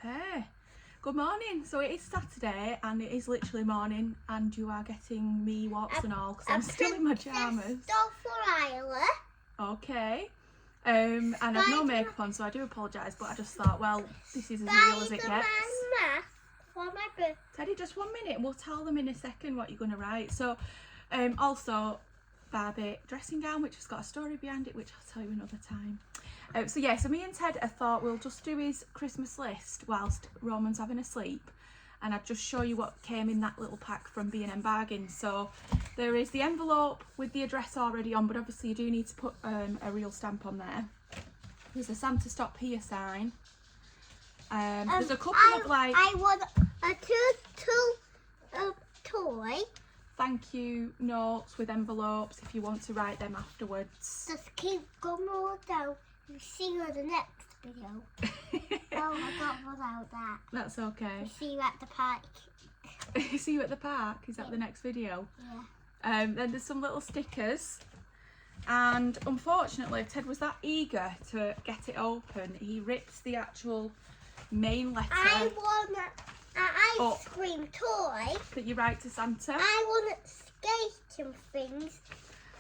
Okay. Good morning. So it is Saturday and it is literally morning and you are getting me walks and all because I'm still in my pyjamas. Okay. And I've no makeup on, so I do apologise, but I just thought, well, this is as real as it gets. Teddy, just 1 minute. We'll tell them in a second what you're going to write. So, also, Barbie dressing gown, which has got a story behind it, which I'll tell you another time. So me and Ted, I thought we'll just do his Christmas list whilst Roman's having a sleep. And I'd just show you what came in that little pack from B&M Bargains. So there is the envelope with the address already on, but obviously you do need to put a real stamp on there. There's a Santa Stop Here sign. There's a couple of like... I want a toy. Thank you notes with envelopes if you want to write them afterwards. Just keep going on down. We'll see you in the next video. Oh, I got one out that. That's okay. We'll see you at the park. See you at the park? Is that the next video? Yeah. Then there's some little stickers. And unfortunately, Ted was that eager to get it open, he ripped the actual main letter. I want an ice cream toy. That you write to Santa. I want skating things.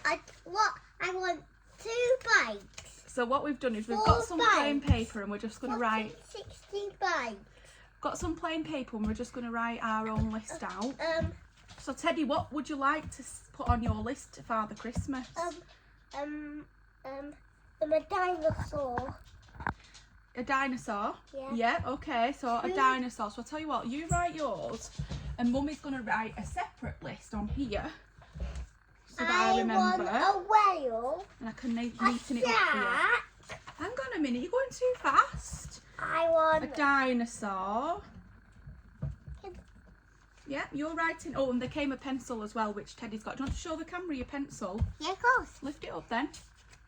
I want 2 bikes. So what we've done is we've got some plain paper and we're just going to write... 16 bikes. Got some plain paper and we're just going to write our own list out. So Teddy, what would you like to put on your list for Father Christmas? A dinosaur. A dinosaur? Yeah. Yeah, okay, so a dinosaur. So I'll tell you what, you write yours and Mummy's going to write a separate list on here. So that I remember. I want a whale. And I can neaten it up for you. Hang on a minute, you're going too fast. I want a dinosaur. Yeah, you're writing. Oh, and there came a pencil as well, which Teddy's got. Do you want to show the camera your pencil? Yeah, of course. Lift it up then.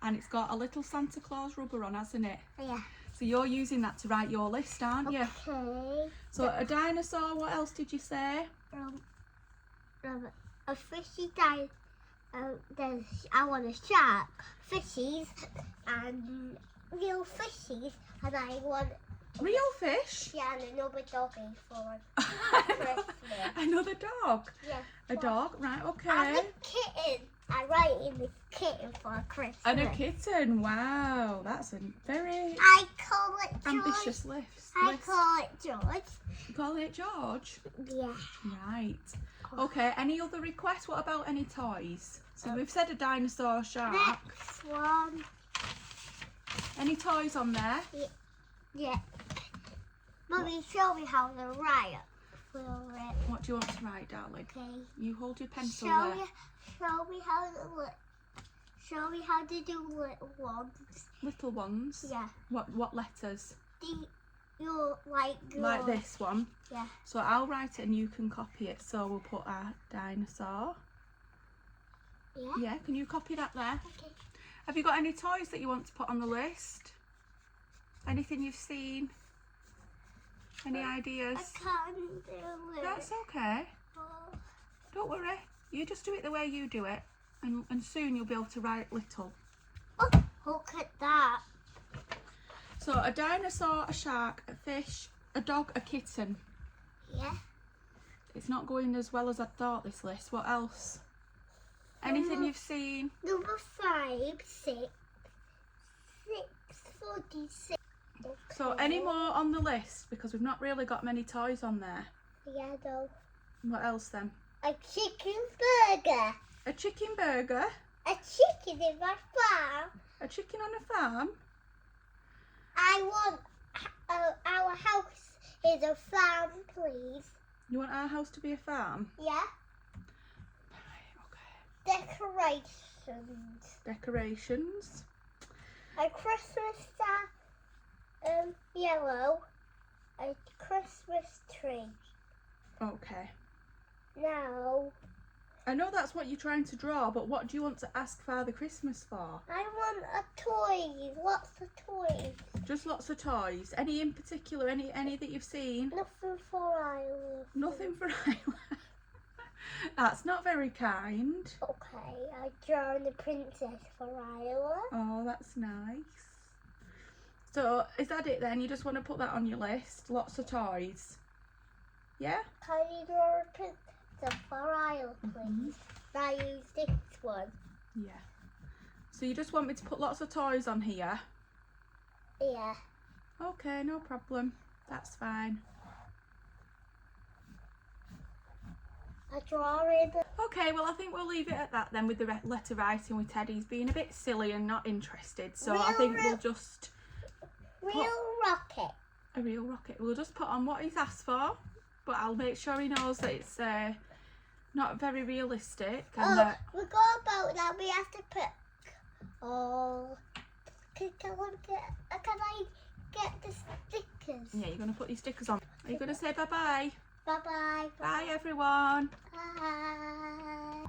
And it's got a little Santa Claus rubber on, hasn't it? Yeah. So you're using that to write your list, aren't you? Okay. So a dinosaur, what else did you say? A fishy dinosaur. I want a shark, fishies, and real fishies, and I want... Real fish? Yeah, and another doggy for Christmas. Another dog? Yeah. A dog? Right, okay. And a kitten. I write in the kitten for Christmas. And a kitten, wow. That's a very I call it George. ambitious list. I call it George. You call it George? Yeah. Right. Okay, any other requests? What about any toys? So we've said a dinosaur, shark. Next one. Any toys on there? Yeah. Mummy, show me how to write. What do you want to write, darling? Okay. You hold your pencil there. Show me how to show me how to do little ones. Little ones? Yeah. What letters? Like this one? Yeah. So I'll write it and you can copy it. So we'll put our dinosaur. Yeah. Yeah, can you copy that there? Okay. Have you got any toys that you want to put on the list? Anything you've seen? Any ideas? I can't do it. That's okay. Oh. Don't worry. You just do it the way you do it. And soon you'll be able to write little. Oh, look at that. So a dinosaur, a shark, a fish, a dog, a kitten. Yeah. It's not going as well as I thought, this list. What else? Anything you've seen? Number 5, 6, 46. Okay. So any more on the list? Because we've not really got many toys on there. Yeah, no. What else then? A chicken burger. A chicken burger? A chicken in my farm. A chicken on a farm? I want our house is a farm, please. You want our house to be a farm? Yeah. Right, okay. Decorations. Decorations. A Christmas star, yellow. A Christmas tree. Okay. Now. I know that's what you're trying to draw, but what do you want to ask Father Christmas for? I want a toy. Lots of toys. Just lots of toys. Any in particular? Any that you've seen? Nothing for Isla. Nothing for Isla. That's not very kind. Okay, I drawn the princess for Isla. Oh, that's nice. So is that it then? You just want to put that on your list? Lots of toys? Yeah? Can you draw a picture for Isle, please? I use this one. Yeah. So you just want me to put lots of toys on here? Yeah. Okay, no problem. That's fine. I draw it. Okay, well I think we'll leave it at that then with the letter writing with Teddy. He's being a bit silly and not interested. So I think we'll just... Real rocket. A real rocket. We'll just put on what he's asked for. But I'll make sure he knows that it's not very realistic. And We go about that. We have to pick. Oh, can I get the stickers? yeah, you're going to put your stickers on. Are you going to say bye-bye? Bye-bye. Bye, everyone. Bye.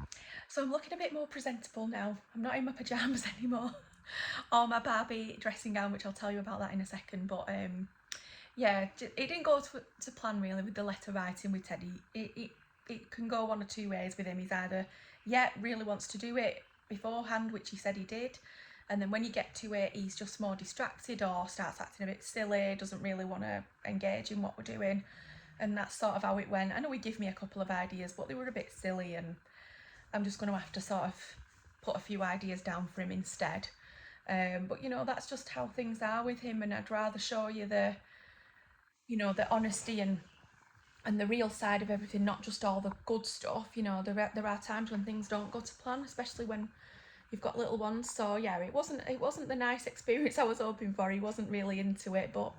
So I'm looking a bit more presentable now. I'm not in my pyjamas anymore. Or my Barbie dressing gown, which I'll tell you about that in a second. But yeah, it didn't go to plan really with the letter writing with Teddy. It can go one or two ways with him. He's either, yeah, really wants to do it beforehand, which he said he did. And then when you get to it, he's just more distracted or starts acting a bit silly, doesn't really want to engage in what we're doing. And that's sort of how it went. I know he gave me a couple of ideas, but they were a bit silly, and I'm just going to have to sort of put a few ideas down for him instead. But you know, that's just how things are with him, and I'd rather show you the, you know, the honesty and the real side of everything, not just all the good stuff. You know, there are times when things don't go to plan, especially when you've got little ones. So yeah, it wasn't the nice experience I was hoping for. He wasn't really into it, but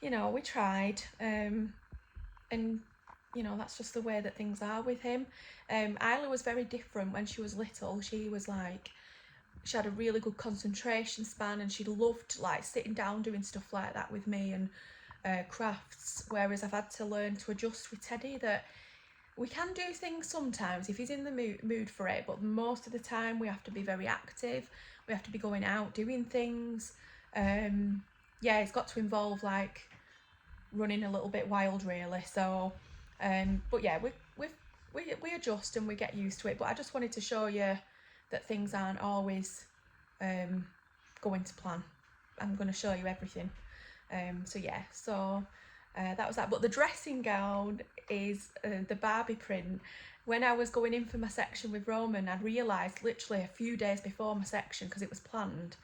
you know, we tried. And you know, that's just the way that things are with him. Isla was very different when she was little. She was like, she had a really good concentration span, and she loved like sitting down doing stuff like that with me and crafts, whereas I've had to learn to adjust with Teddy that we can do things sometimes if he's in the mood for it, but most of the time we have to be very active. We have to be going out doing things. Yeah, it's got to involve like running a little bit wild really. So but yeah, we adjust and we get used to it. But I just wanted to show you that things aren't always going to plan. I'm going to show you everything. So yeah, so that was that. But the dressing gown is the Barbie print. When I was going in for my section with Roman, I realised literally a few days before my section, because it was planned,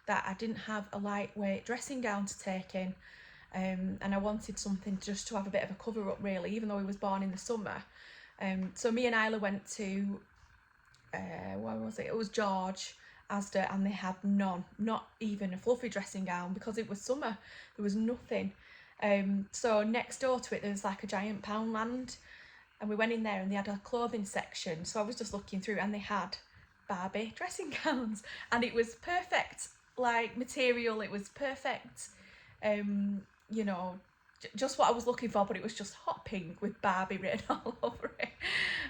that I didn't have a lightweight dressing gown to take in. And I wanted something just to have a bit of a cover up really, even though he was born in the summer. So me and Isla went to, where was it? It was George, Asda, and they had none, not even a fluffy dressing gown, because it was summer. There was nothing. So next door to it, there was like a giant Poundland, and we went in there and they had a clothing section. So I was just looking through, and they had Barbie dressing gowns, and it was perfect, like material. It was perfect. You know, just what I was looking for, but it was just hot pink with Barbie written all over it.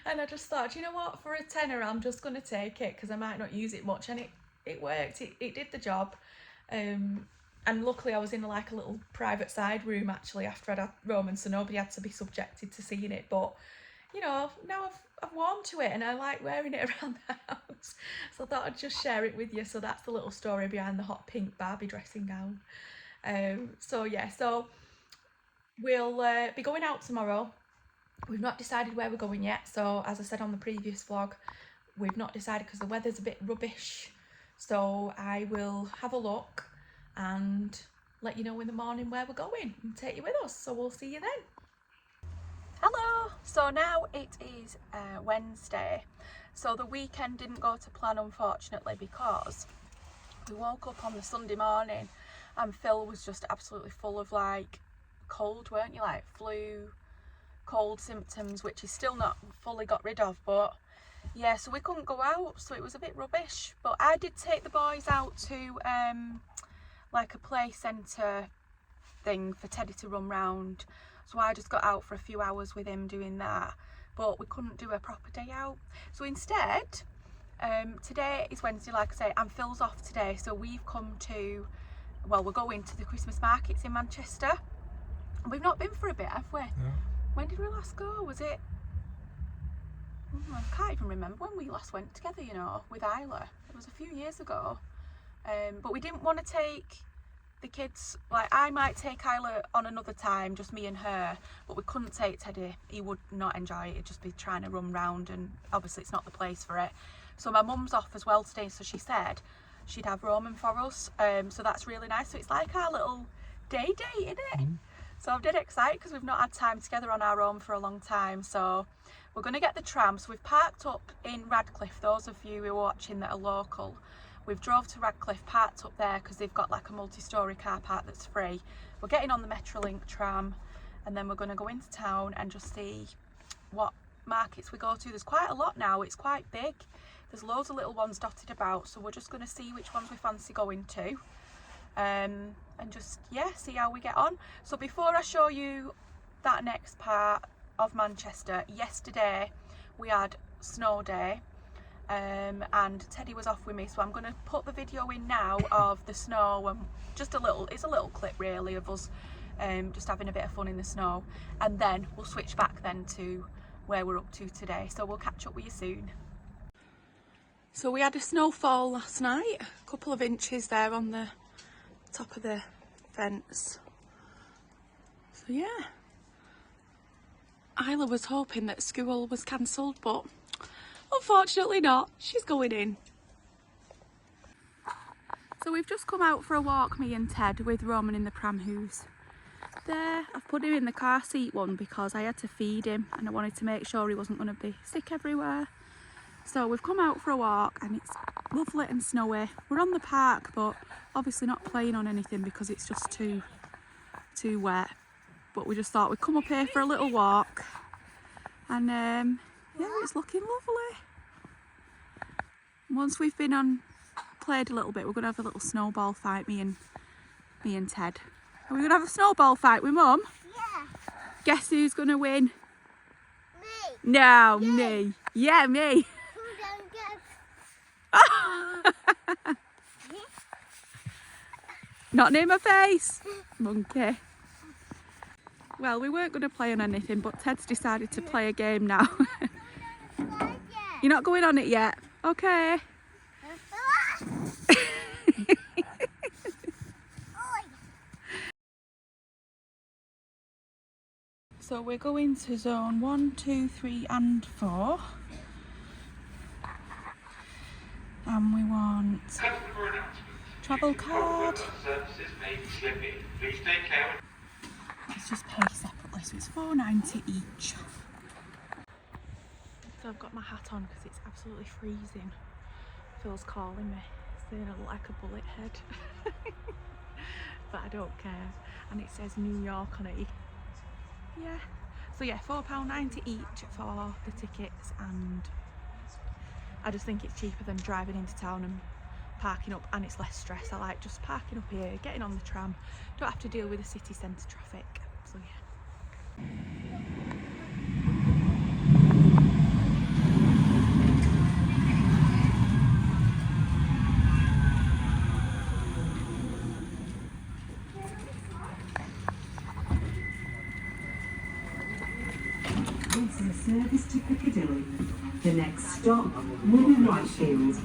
And I just thought, you know what, for a tenner I'm just going to take it, because I might not use it much. And it worked, it did the job. And luckily I was in like a little private side room actually after I'd had Roman, so nobody had to be subjected to seeing it. But you know, now I've warmed to it and I like wearing it around the house, so I thought I'd just share it with you. So that's the little story behind the hot pink Barbie dressing gown. So yeah, so we'll be going out tomorrow. We've not decided where we're going yet. So as I said on the previous vlog, we've not decided because the weather's a bit rubbish. So I will have a look and let you know in the morning where we're going and take you with us. So we'll see you then. Hello. So now it is Wednesday. So the weekend didn't go to plan, unfortunately, because we woke up on the Sunday morning and Phil was just absolutely full of like cold, weren't you? Like flu, cold symptoms, which he's still not fully got rid of. But yeah, so we couldn't go out, so it was a bit rubbish. But I did take the boys out to like a play centre thing for Teddy to run round. So I just got out for a few hours with him doing that, but we couldn't do a proper day out. So instead, today is Wednesday, like I say, and Phil's off today. So we've come to, well, we're going to the Christmas markets in Manchester. We've not been for a bit, have we? No. When did we last go? Was it? I can't even remember when we last went together, you know, with Isla. It was a few years ago. But we didn't want to take the kids, like I might take Isla on another time, just me and her, but we couldn't take Teddy. He would not enjoy it. He'd just be trying to run round, and obviously it's not the place for it. So my mum's off as well today, so she said she'd have Roman for us, so that's really nice. So it's like our little day date, isn't it? So I'm dead excited because we've not had time together on our own for a long time. So we're going to get the tram. So we've parked up in Radcliffe. Those of you who are watching that are local, we've drove to Radcliffe, parked up there because they've got like a multi-storey car park that's free. We're getting on the Metrolink tram, and then we're going to go into town and just see what markets we go to. There's quite a lot now. It's quite big. There's loads of little ones dotted about, so we're just going to see which ones we fancy going to, and just, yeah, see how we get on. So before I show you that next part of Manchester, yesterday we had snow day, and Teddy was off with me, so I'm going to put the video in now of the snow, and just a little, it's a little clip really of us just having a bit of fun in the snow, and then we'll switch back then to where we're up to today. So we'll catch up with you soon. So we had a snowfall last night, a couple of inches there on the top of the fence. So yeah, Isla was hoping that school was cancelled, but unfortunately not. She's going in. So we've just come out for a walk, me and Ted, with Roman in the pram who's there. I've put him in the car seat one because I had to feed him and I wanted to make sure he wasn't going to be sick everywhere. So we've come out for a walk and it's lovely and snowy. We're on the park, but obviously not playing on anything because it's just too wet. But we just thought we'd come up here for a little walk, and yeah, it's looking lovely. Once we've played a little bit, we're gonna have a little snowball fight, me and Ted. Are we gonna have a snowball fight with Mum? Yeah. Guess who's gonna win? Me. No, Yeah. me. Yeah, me. Not near my face, monkey. Well, we weren't going to play on anything, but Ted's decided to play a game now. You're not going on it yet? Okay. So we're going to zone 1, 2, 3 and 4. And we want travel card. Let's just pay separately, so it's £4.90 each. So I've got my hat on because it's absolutely freezing. Phil's calling me, saying I look like a bullet head. But I don't care. And it says New York on it. Yeah. So yeah, £4.90 each for the tickets, and I just think it's cheaper than driving into town and parking up, and it's less stress. I like just parking up here, getting on the tram, don't have to deal with the city centre traffic. So yeah. This is service to Piccadilly. The next stop will be Whitefield.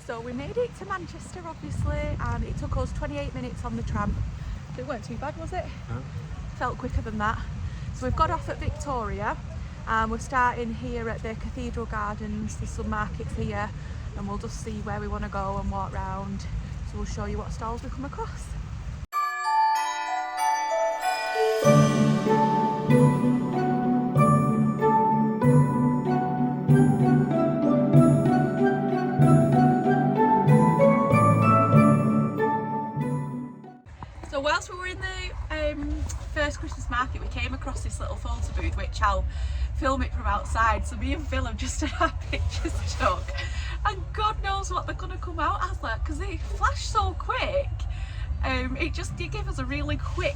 So we made it to Manchester, obviously, and it took us 28 minutes on the tram. It weren't too bad, was it? No. Felt quicker than that. So we've got off at Victoria, and we're starting here at the Cathedral Gardens. There's some markets here, and we'll just see where we want to go and walk round. So we'll show you what stalls we come across. whilst we were in the first Christmas market, we came across this little photo booth, which I'll film it from outside. So me and Phil have just had our pictures took, and God knows what they're gonna come out as, like, because they flash so quick. It gave us a really quick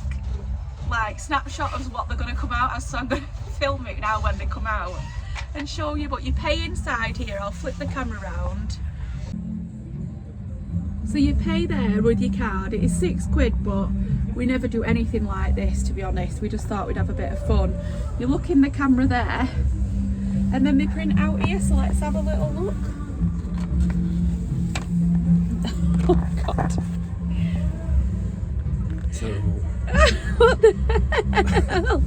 like snapshot of what they're gonna come out as. So I'm gonna film it now when they come out and show you. But you pay inside here. I'll flip the camera around. So you pay there with your card. It is £6, but we never do anything like this, to be honest. We just thought we'd have a bit of fun. You look in the camera there, and then they print out here. So let's have a little look. Oh God. Terrible. What the hell?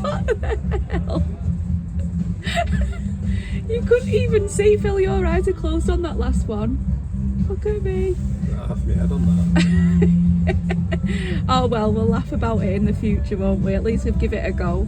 What the hell? You couldn't even see, Phil, your eyes are closed on that last one. Look at me. I have my head on that. Oh well, we'll laugh about it in the future, won't we? At least we'll give it a go.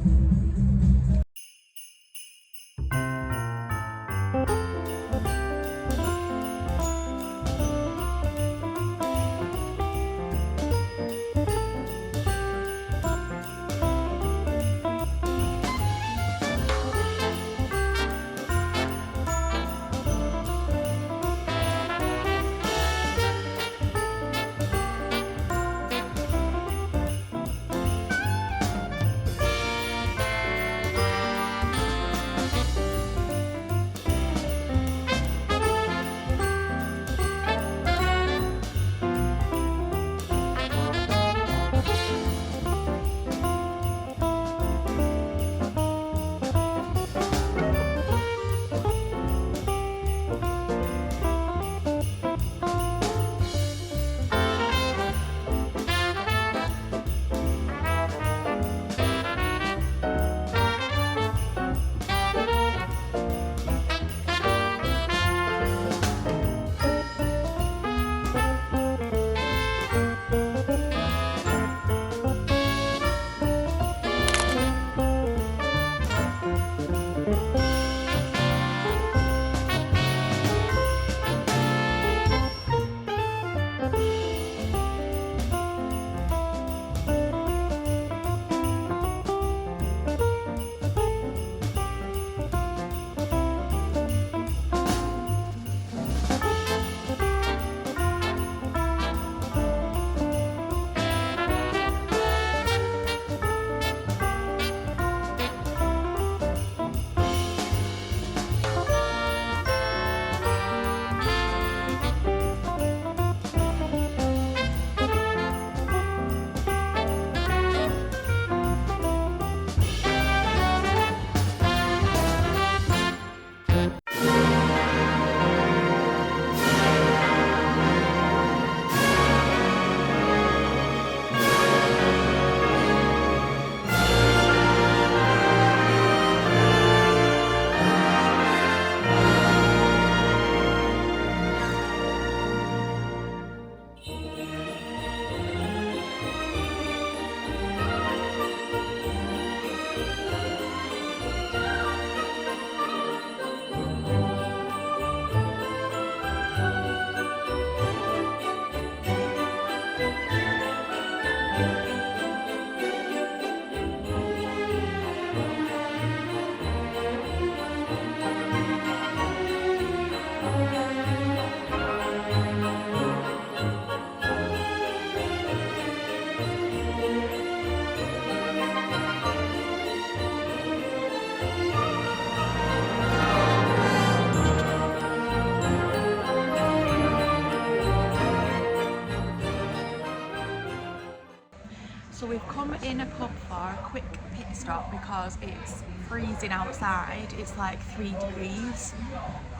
So we've come in a pub for a quick pit stop because it's freezing outside. It's like 3 degrees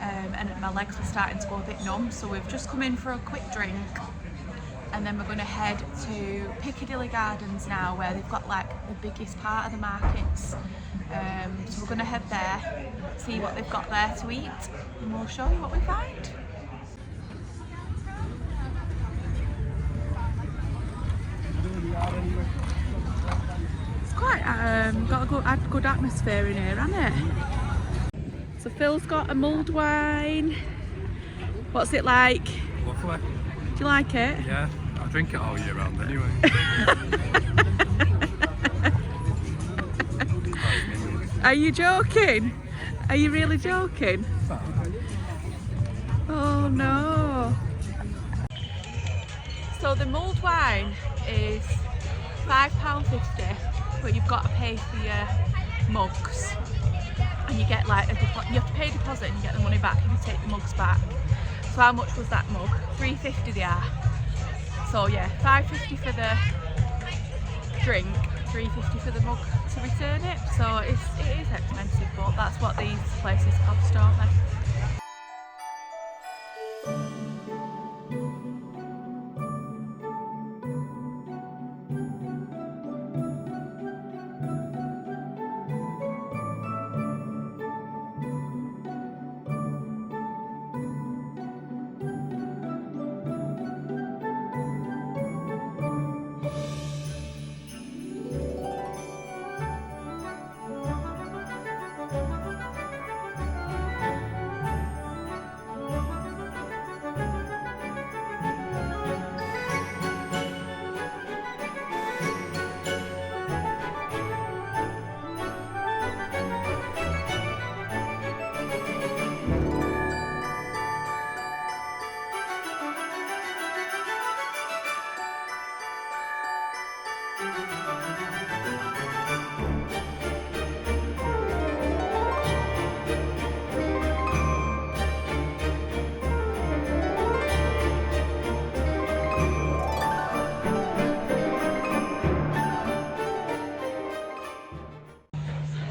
and my legs were starting to go a bit numb. So we've just come in for a quick drink and then we're going to head to Piccadilly Gardens now, where they've got like the biggest part of the markets. So we're going to head there, see what they've got there to eat, and we'll show you what we find. It's quite got a good atmosphere in here, hasn't it? So Phil's got a mulled wine. What's it like? Lovely. Do you like it? Yeah, drink it all year round anyway. Are you joking? Are you really joking? Oh no. So the mulled wine is £5.50, but you've got to pay for your mugs. And you get like you have to pay a deposit and you get the money back if you take the mugs back. So how much was that mug? £3.50 they are. So yeah, £5.50 for the drink, £3.50 for the mug to return it. So it is expensive, but that's what these places cost, don't they?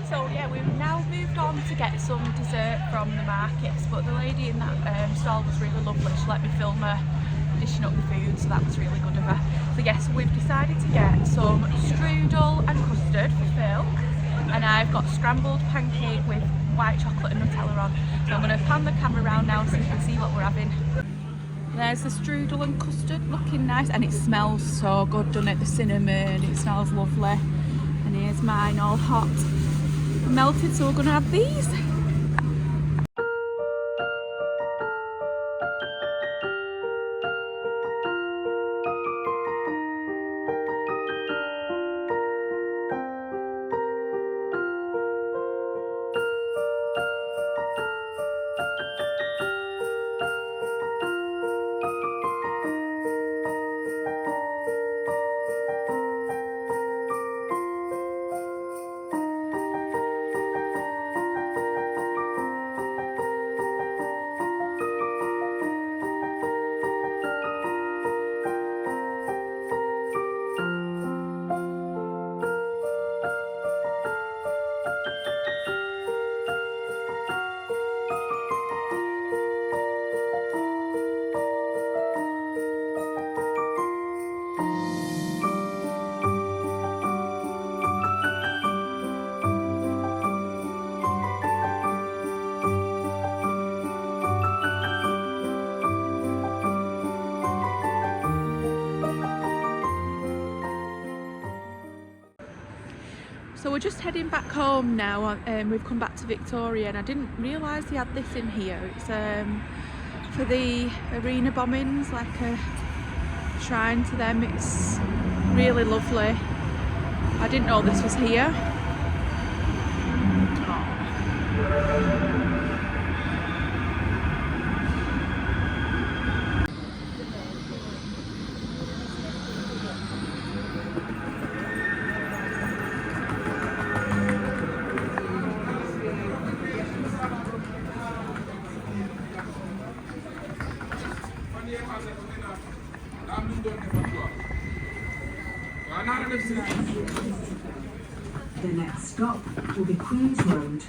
So yeah, we've now moved on to get some dessert from the markets, but the lady in that stall was really lovely. She let me film her dishing up the food, so that was really good of her. So yes, we've decided to get some strudel and custard for Phil, and I've got scrambled pancake with white chocolate and Nutella on. So I'm going to pan the camera around now so you can see what we're having. There's the strudel and custard, looking nice, and it smells so good, doesn't it? The cinnamon, it smells lovely. And here's mine, all hot and melted, so we're going to have these. So we're just heading back home now. We've come back to Victoria, and I didn't realise they had this in here. It's for the arena bombings, like a shrine to them. It's really lovely. I didn't know this was here. The next stop will be Queen's Road.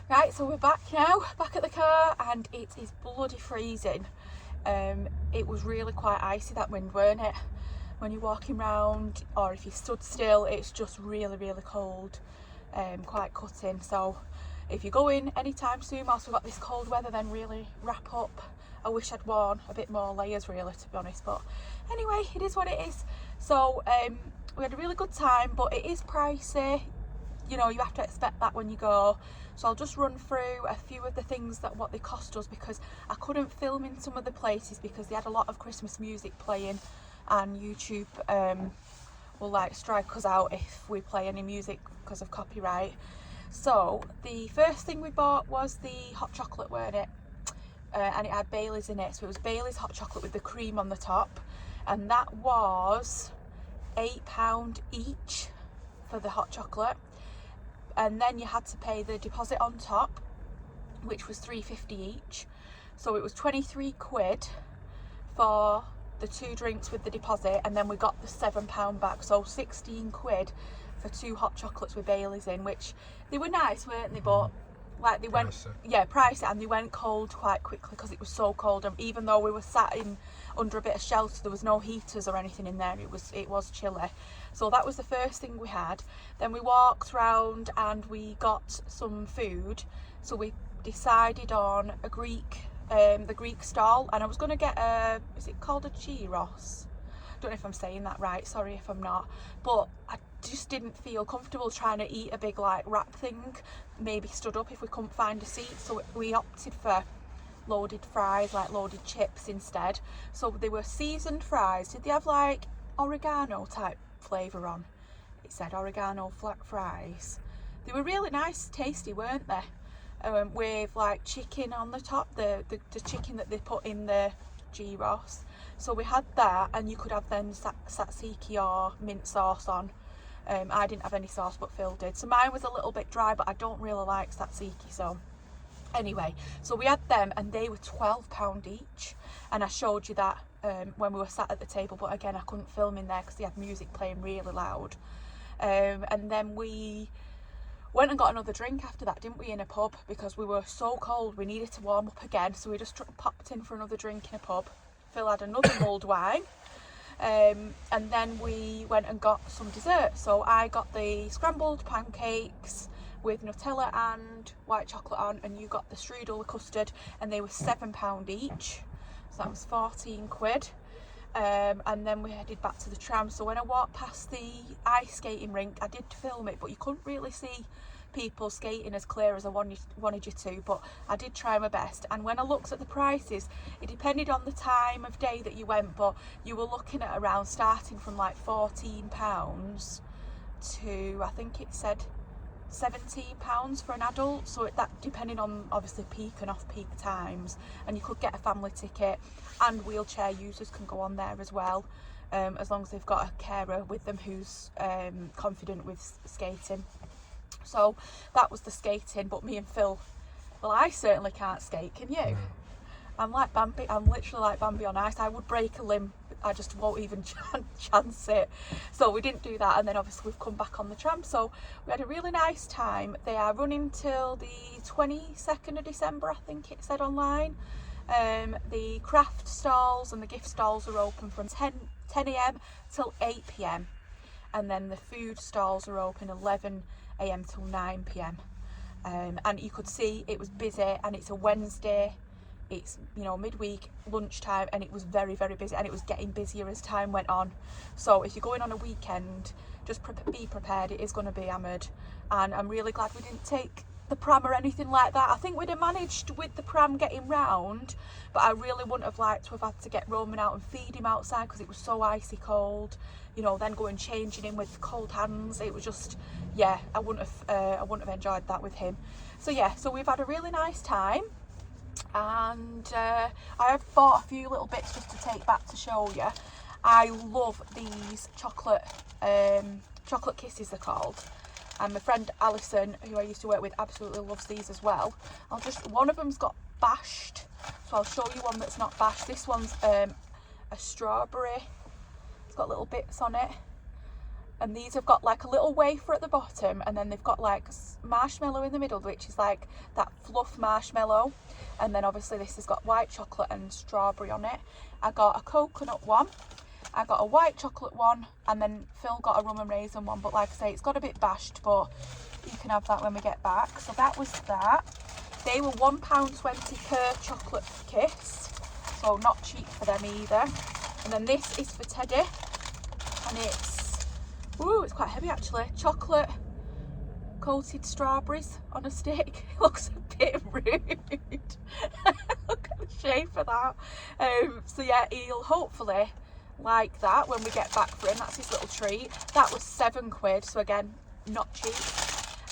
Right, so we're back now, back at the car, and it is bloody freezing. It was really quite icy, that wind, weren't it? When you're walking round, or if you stood still, it's just really, really cold, quite cutting. So if you're going anytime soon whilst we've got this cold weather, then really wrap up. I wish I'd worn a bit more layers, really, to be honest, but anyway, it is what it is. So we had a really good time, but it is pricey. you know, you have to expect that when you go. So I'll just run through a few of the things that what they cost us, because I couldn't film in some of the places because they had a lot of Christmas music playing, and YouTube will like strike us out if we play any music because of copyright. So the first thing we bought was the hot chocolate, weren't it? And it had Bailey's in it, so it was Bailey's hot chocolate with the cream on the top, and that was £8 each for the hot chocolate. And then you had to pay the deposit on top, which was £3.50 each, so it was 23 quid for the 2 drinks with the deposit, and then we got the £7 back, so 16 quid for 2 hot chocolates with Bailey's in, which they were nice, weren't they? But like they went, yeah, pricey, and they went cold quite quickly because it was so cold. And even though we were sat in under a bit of shelter, there was no heaters or anything in there. It was chilly. So that was the first thing we had. Then we walked around and we got some food. So we decided on a Greek, the Greek stall, and I was going to get a, is it called a gyros? Don't know if I'm saying that right, sorry if I'm not, but I just didn't feel comfortable trying to eat a big like wrap thing, maybe stood up if we couldn't find a seat. So we opted for loaded fries, like loaded chips instead. So they were seasoned fries. Did they have like oregano type flavour on? It said oregano flat fries. They were really nice, tasty, weren't they? With like chicken on the top, the chicken that they put in the gyros. So we had that, and you could have then tzatziki or mint sauce on. I didn't have any sauce, but Phil did. So mine was a little bit dry, but I don't really like tzatziki. So anyway, so we had them, and they were £12 each. And I showed you that when we were sat at the table, but again, I couldn't film in there because they had music playing really loud. And then we went and got another drink after that, didn't we, in a pub, because we were so cold, we needed to warm up again. So we just popped in for another drink in a pub. Phil had another mulled wine, and then we went and got some dessert. So I got the scrambled pancakes with Nutella and white chocolate on, and you got the strudel, the custard, and they were £7 each, so that was 14 quid. And then we headed back to the tram. So when I walked past the ice skating rink, I did film it, but you couldn't really see people skating as clear as I wanted you to, but I did try my best. And when I looked at the prices, it depended on the time of day that you went, but you were looking at around starting from like £14 to, I think it said £17 for an adult. So that depending on obviously peak and off-peak times, and you could get a family ticket, and wheelchair users can go on there as well, as long as they've got a carer with them who's confident with skating. So that was the skating. But me and Phil, well, I certainly can't skate, can you? I'm like Bambi, I'm literally like Bambi on ice. I would break a limb, I just won't even chance it. So we didn't do that, and then obviously we've come back on the tram. So we had a really nice time. They are running till the 22nd of December, I think it said online. The craft stalls and the gift stalls are open from 10 AM till 8 PM, and then the food stalls are open 11 AM till 9 PM. And you could see it was busy, and it's a Wednesday, it's, you know, midweek lunchtime, and it was very, very busy, and it was getting busier as time went on. So if you're going on a weekend, just be prepared, it is going to be hammered. And I'm really glad we didn't take the pram or anything like that. I think we'd have managed with the pram getting round, but I really wouldn't have liked to have had to get Roman out and feed him outside because it was so icy cold, you know, then going changing him with cold hands. It was just, yeah, I wouldn't have enjoyed that with him. So yeah, so we've had a really nice time, and I have bought a few little bits just to take back to show you. I love these chocolate kisses, they're called. And my friend Alison, who I used to work with, absolutely loves these as well. One of them's got bashed, so I'll show you one that's not bashed. This one's a strawberry. It's got little bits on it. And these have got like a little wafer at the bottom, and then they've got like marshmallow in the middle, which is like that fluff marshmallow. And then obviously this has got white chocolate and strawberry on it. I got a coconut one. I got a white chocolate one, and then Phil got a rum and raisin one, but like I say, it's got a bit bashed, but you can have that when we get back. So that was that. They were £1.20 per chocolate kiss, so not cheap for them either. And then this is for Teddy, and it's quite heavy actually. Chocolate coated strawberries on a stick. It looks a bit rude. Look at the shape of that. So yeah, he'll hopefully like that when we get back for him. That's his little treat. That was £7, so again, not cheap.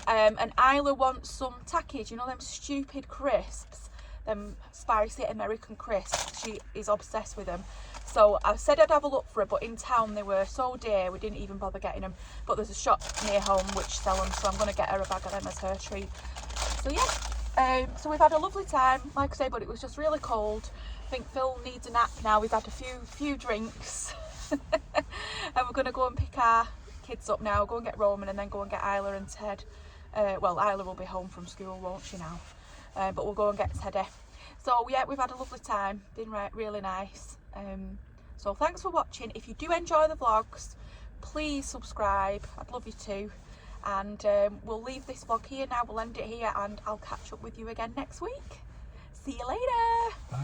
And Isla wants some Takis, you know them stupid crisps, them spicy American crisps. She is obsessed with them. So I said I'd have a look for her, but in town they were so dear we didn't even bother getting them. But there's a shop near home which sell them, so I'm going to get her a bag of them as her treat. So yeah, so we've had a lovely time, like I say, but it was just really cold. I think Phil needs a nap now. We've had a few drinks. And we're going to go and pick our kids up now, go and get Roman, and then go and get Isla and Ted. Well, Isla will be home from school, won't she now? But we'll go and get Teddy. So yeah, we've had a lovely time, been really nice. So thanks for watching. If you do enjoy the vlogs, please subscribe, I'd love you to. And we'll leave this vlog here now, we'll end it here, and I'll catch up with you again next week. See you later. Bye.